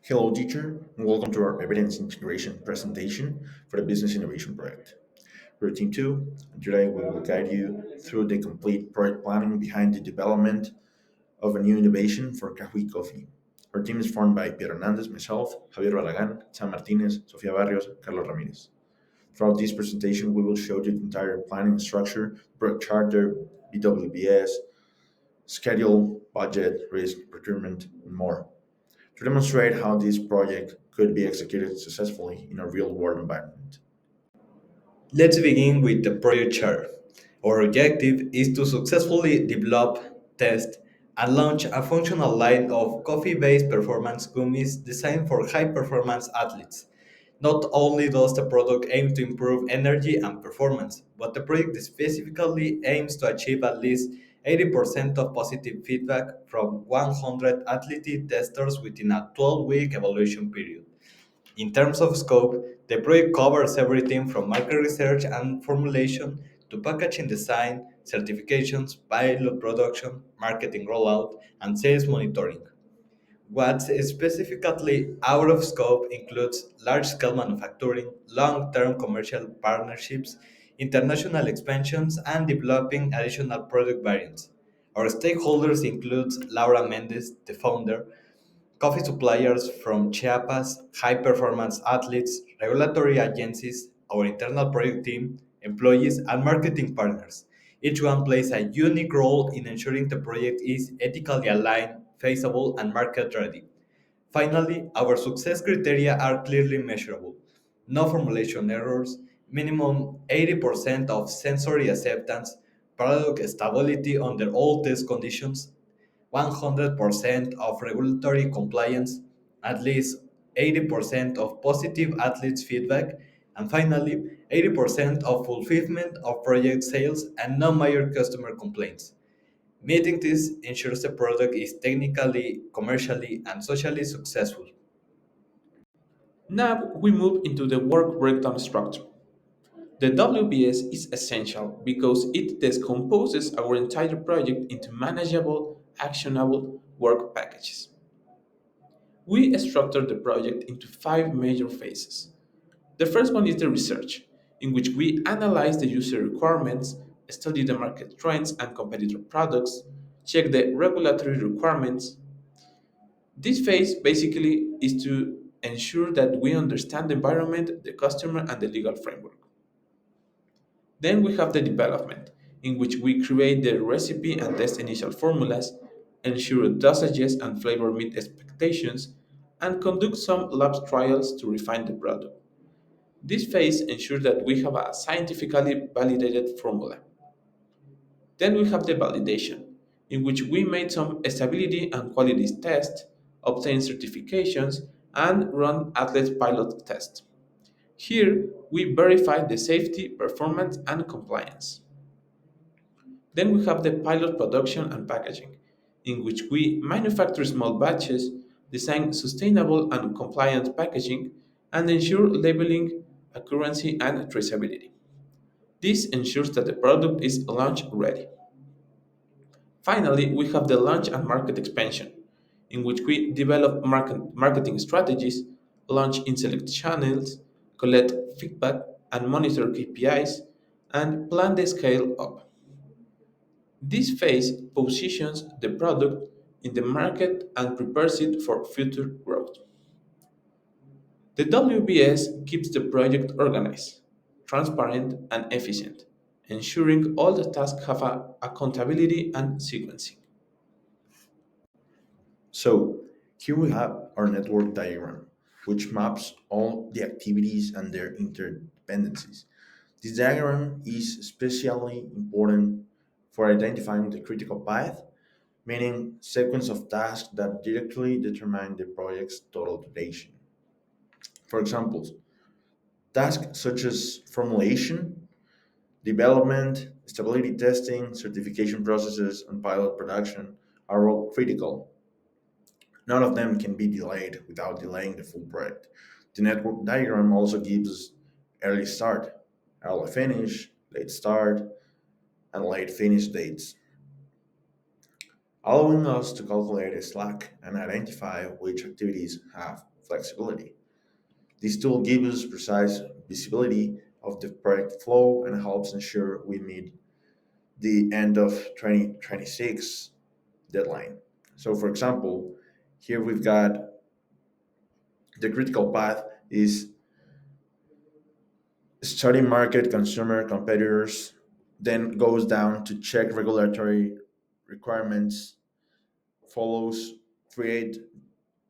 Hello, teacher, and welcome to our evidence integration presentation for the Business Innovation Project. We're Team 2, and today we will guide you through the complete project planning behind the development of a new innovation for Cahui Coffee. Our team is formed by Pierre Hernandez, myself, Javier Balagan, Sam Martinez, Sofia Barrios, Carlos Ramirez. Throughout this presentation, we will show you the entire planning structure, project charter, BWBS, schedule, budget, risk, procurement, and more to demonstrate how this project could be executed successfully in a real world environment. Let's begin with the project chart. Our objective is to successfully develop, test, and launch a functional line of coffee based performance gummies designed for high performance athletes. Not only does the product aim to improve energy and performance, but the project specifically aims to achieve at least 80% of positive feedback from 100 athlete testers within a 12-week evaluation period. In terms of scope, the project covers everything from market research and formulation to packaging design, certifications, pilot production, marketing rollout, and sales monitoring. What's specifically out of scope includes large scale manufacturing, long term commercial partnerships, international expansions, and developing additional product variants. Our stakeholders include Laura Mendez, the founder, coffee suppliers from Chiapas, high performance athletes, regulatory agencies, our internal project team, employees, and marketing partners. Each one plays a unique role in ensuring the project is ethically aligned, feasible, and market ready. Finally, our success criteria are clearly measurable. No formulation errors, minimum 80% of sensory acceptance, product stability under all test conditions, 100% of regulatory compliance, at least 80% of positive athletes feedback, and finally, 80% of fulfillment of project sales and no major customer complaints. Meeting this ensures the product is technically, commercially, and socially successful. Now we move into the work breakdown structure. The WBS is essential because it decomposes our entire project into manageable, actionable work packages. We structure the project into five major phases. The first one is the research, in which we analyze the user requirements, study the market trends and competitor products, check the regulatory requirements. This phase basically is to ensure that we understand the environment, the customer, and the legal framework. Then we have the development, in which we create the recipe and test initial formulas, ensure dosages and flavor meet expectations, and conduct some lab trials to refine the product. This phase ensures that we have a scientifically validated formula. Then we have the validation, in which we made some stability and quality tests, obtain certifications, and run athlete pilot tests. Here, we verify the safety, performance, and compliance. Then we have the pilot production and packaging, in which we manufacture small batches, design sustainable and compliant packaging, and ensure labeling, accuracy, and traceability. This ensures that the product is launch ready. Finally, we have the launch and market expansion, in which we develop marketing strategies, launch in select channels, collect feedback, and monitor KPIs, and plan the scale up. This phase positions the product in the market and prepares it for future growth. The WBS keeps the project organized, transparent, and efficient, ensuring all the tasks have accountability and sequencing. So, here we have our network diagram, which maps all the activities and their interdependencies. This diagram is especially important for identifying the critical path, meaning sequence of tasks that directly determine the project's total duration. For example, tasks such as formulation, development, stability testing, certification processes, and pilot production are all critical. None of them can be delayed without delaying the full project. The network diagram also gives early start, early finish, late start, and late finish dates. allowing us to calculate a slack and identify which activities have flexibility. This tool gives us precise visibility of the project flow and helps ensure we meet the end of 2026 deadline. So, for example, here we've got the critical path is study market, consumer, competitors, then goes down to check regulatory requirements, follows create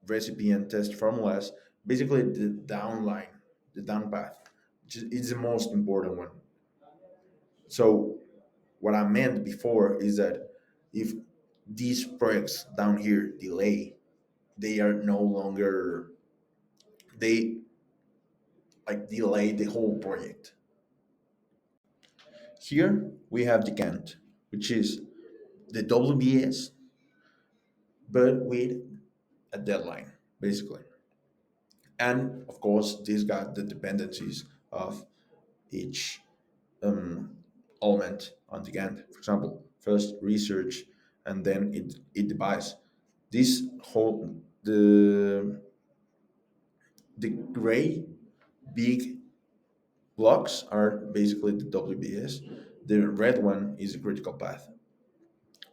recipe and test formulas, basically the down line, the down path, which is the most important one. So what I meant before is that if these projects down here delay, they are no longer, they like delay the whole project. Here we have the Gantt, which is the WBS, but with a deadline, basically. And of course, this got the dependencies of each um, element on the Gantt. For example, first research, and then it device. This whole the gray big blocks are basically the WBS. The red one is a critical path.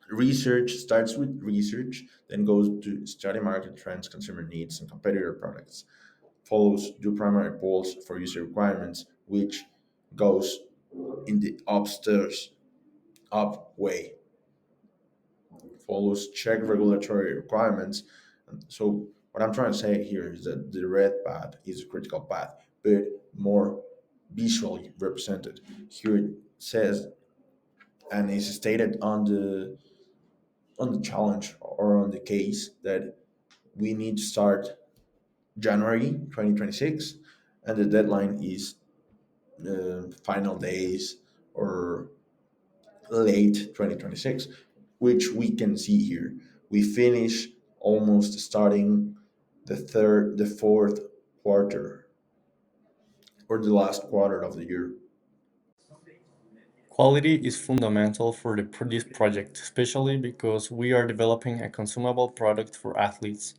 Research starts with research, then goes to study market trends, consumer needs, and competitor products. Follows do primary polls for user requirements, which goes in the upstairs up way. Follows check regulatory requirements. And so what I'm trying to say here is that the red path is a critical path, but more visually represented. Here it says and is stated on the challenge or on the case that we need to start January 2026, and the deadline is final days or late 2026, which we can see here. We finish almost starting the fourth quarter or the last quarter of the year. Quality is fundamental for this project, especially because we are developing a consumable product for athletes.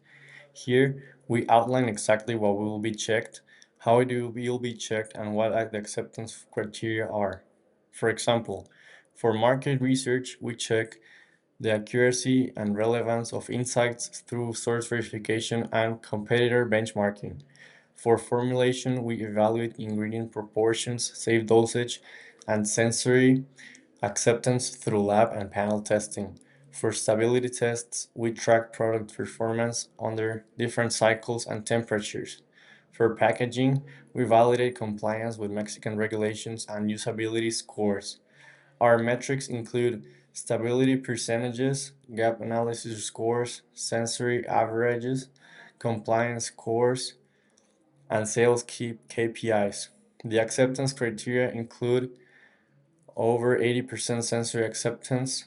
Here, we outline exactly what will be checked, how it will be checked, and what the acceptance criteria are. For example, for market research, we check the accuracy and relevance of insights through source verification and competitor benchmarking. For formulation, we evaluate ingredient proportions, safe dosage, and sensory acceptance through lab and panel testing. For stability tests, we track product performance under different cycles and temperatures. For packaging, we validate compliance with Mexican regulations and usability scores. Our metrics include stability percentages, gap analysis scores, sensory averages, compliance scores, and sales KPIs. The acceptance criteria include over 80% sensory acceptance,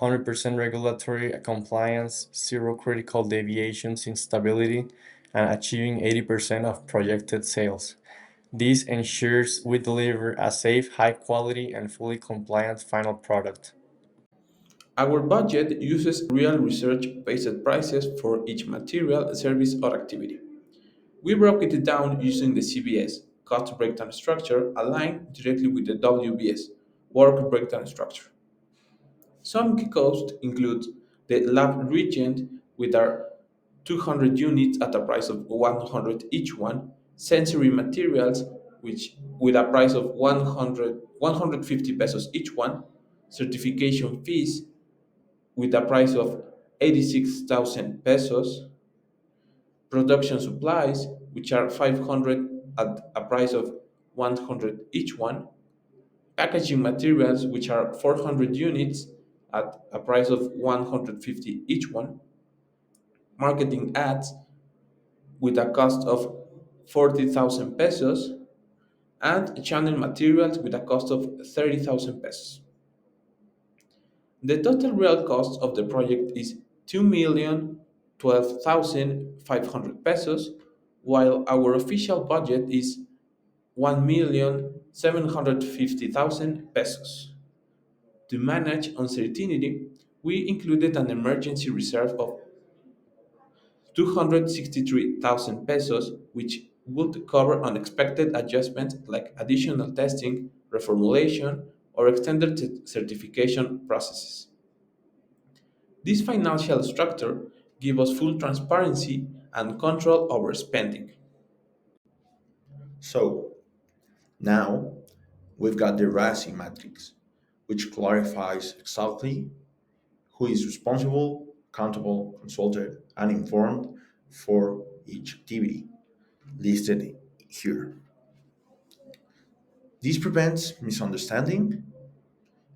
100% regulatory compliance, zero critical deviations in stability, and achieving 80% of projected sales. This ensures we deliver a safe, high quality, and fully compliant final product. Our budget uses real research based prices for each material, service, or activity. We broke it down using the CBS, cost breakdown structure, aligned directly with the WBS, work breakdown structure. Some key costs include the lab reagent with our 200 units at a price of 100 each one, sensory materials which with a price of 150 pesos each one, certification fees with a price of 86,000 pesos, production supplies which are 500 at a price of 100 each one, packaging materials which are 400 units at a price of 150 each one, marketing ads with a cost of 40,000 pesos, and channel materials with a cost of 30,000 pesos. The total real cost of the project is 2,012,500 pesos, while our official budget is 1,750,000 pesos. To manage uncertainty, We included an emergency reserve of 263,000 pesos, which would cover unexpected adjustments like additional testing, reformulation, or extended certification processes. This financial structure gives us full transparency and control over spending. So now we've got the RASI matrix, which clarifies exactly who is responsible, accountable, consulted, and informed for each activity listed here. This prevents misunderstanding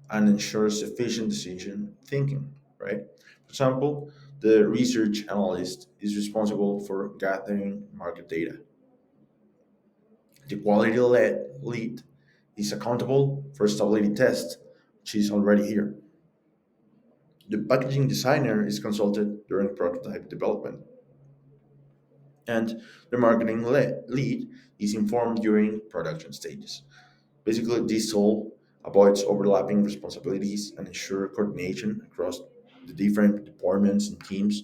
and ensures efficient decision thinking, right? For example, the research analyst is responsible for gathering market data. The quality lead is accountable for stability test, which is already here. The packaging designer is consulted during prototype development, and the marketing lead is informed during production stages. Basically, this tool avoids overlapping responsibilities and ensure coordination across the different departments and teams,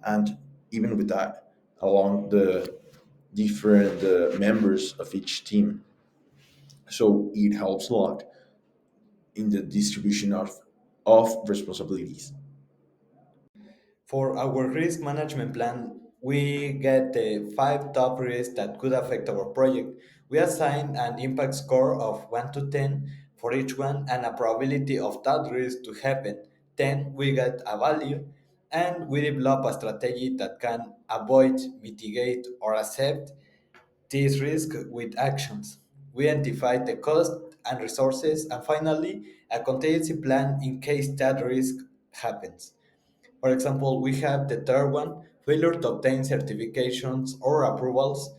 and even with that, along the different members of each team. So it helps a lot in the distribution of responsibilities. For our risk management plan, we get the five top risks that could affect our project. We assign an impact score of 1 to 10 for each one and a probability of that risk to happen. Then we get a value and we develop a strategy that can avoid, mitigate, or accept this risk with actions. We identify the cost and resources, and finally, a contingency plan in case that risk happens. For example, we have the third one, failure to obtain certifications or approvals.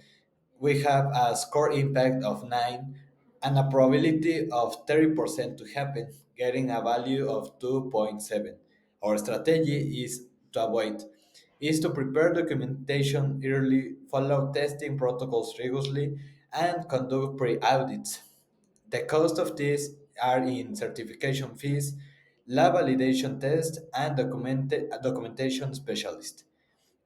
We have a score impact of 9 and a probability of 30% to happen, getting a value of 2.7. Our strategy is to avoid is to prepare documentation early, follow testing protocols rigorously, and conduct pre-audits. The cost of these are in certification fees, lab validation test, and documentation specialist.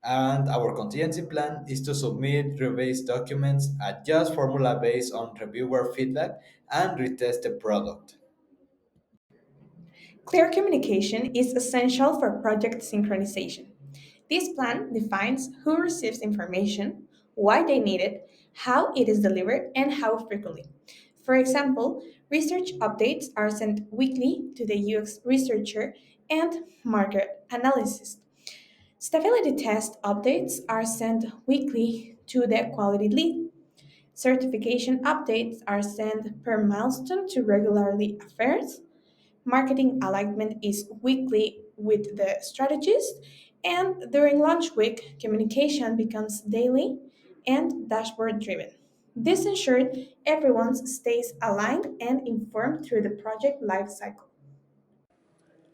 And our contingency plan is to submit revised documents, adjust formula based on reviewer feedback, and retest the product. Clear communication is essential for project synchronization. This plan defines who receives information, why they need it, how it is delivered, and how frequently. For example, research updates are sent weekly to the UX researcher and market analyst. Stability test updates are sent weekly to the quality lead. Certification updates are sent per milestone to regularly affairs. Marketing alignment is weekly with the strategist, and during launch week, communication becomes daily and dashboard driven. This ensures everyone stays aligned and informed through the project lifecycle.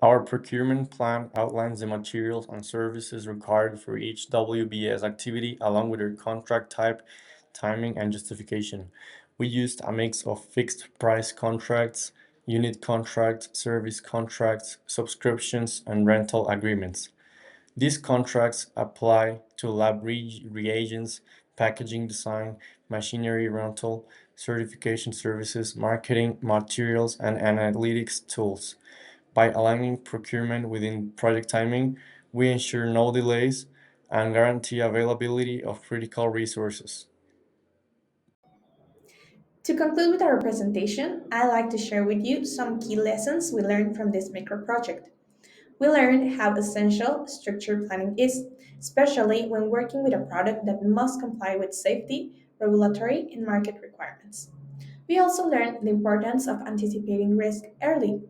Our procurement plan outlines the materials and services required for each WBS activity along with their contract type, timing, and justification. We used a mix of fixed price contracts, unit contracts, service contracts, subscriptions, and rental agreements. These contracts apply to lab reagents, packaging design, machinery rental, certification services, marketing materials, and analytics tools. By aligning procurement within project timing, we ensure no delays and guarantee availability of critical resources. To conclude with our presentation, I'd like to share with you some key lessons we learned from this micro project. We learned how essential structured planning is, especially when working with a product that must comply with safety, regulatory, and market requirements. We also learned the importance of anticipating risk early,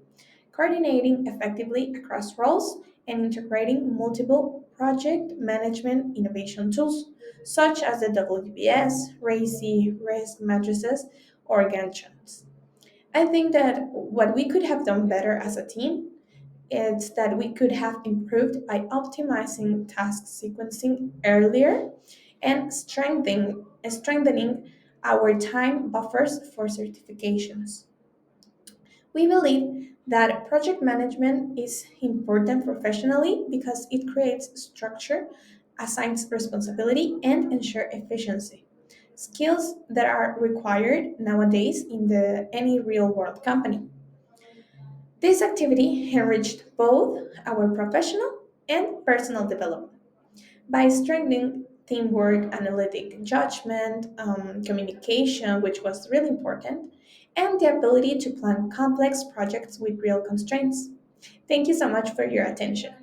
coordinating effectively across roles, and integrating multiple project management innovation tools, such as the WBS, RACI, risk matrices, or Gantt charts. I think that what we could have done better as a team is that we could have improved by optimizing task sequencing earlier and strengthening our time buffers for certifications. We believe that project management is important professionally because it creates structure, assigns responsibility, and ensure efficiency. Skills that are required nowadays in the any real world company. This activity enriched both our professional and personal development by strengthening teamwork, analytic judgment, communication, which was really important, and the ability to plan complex projects with real constraints. Thank you so much for your attention.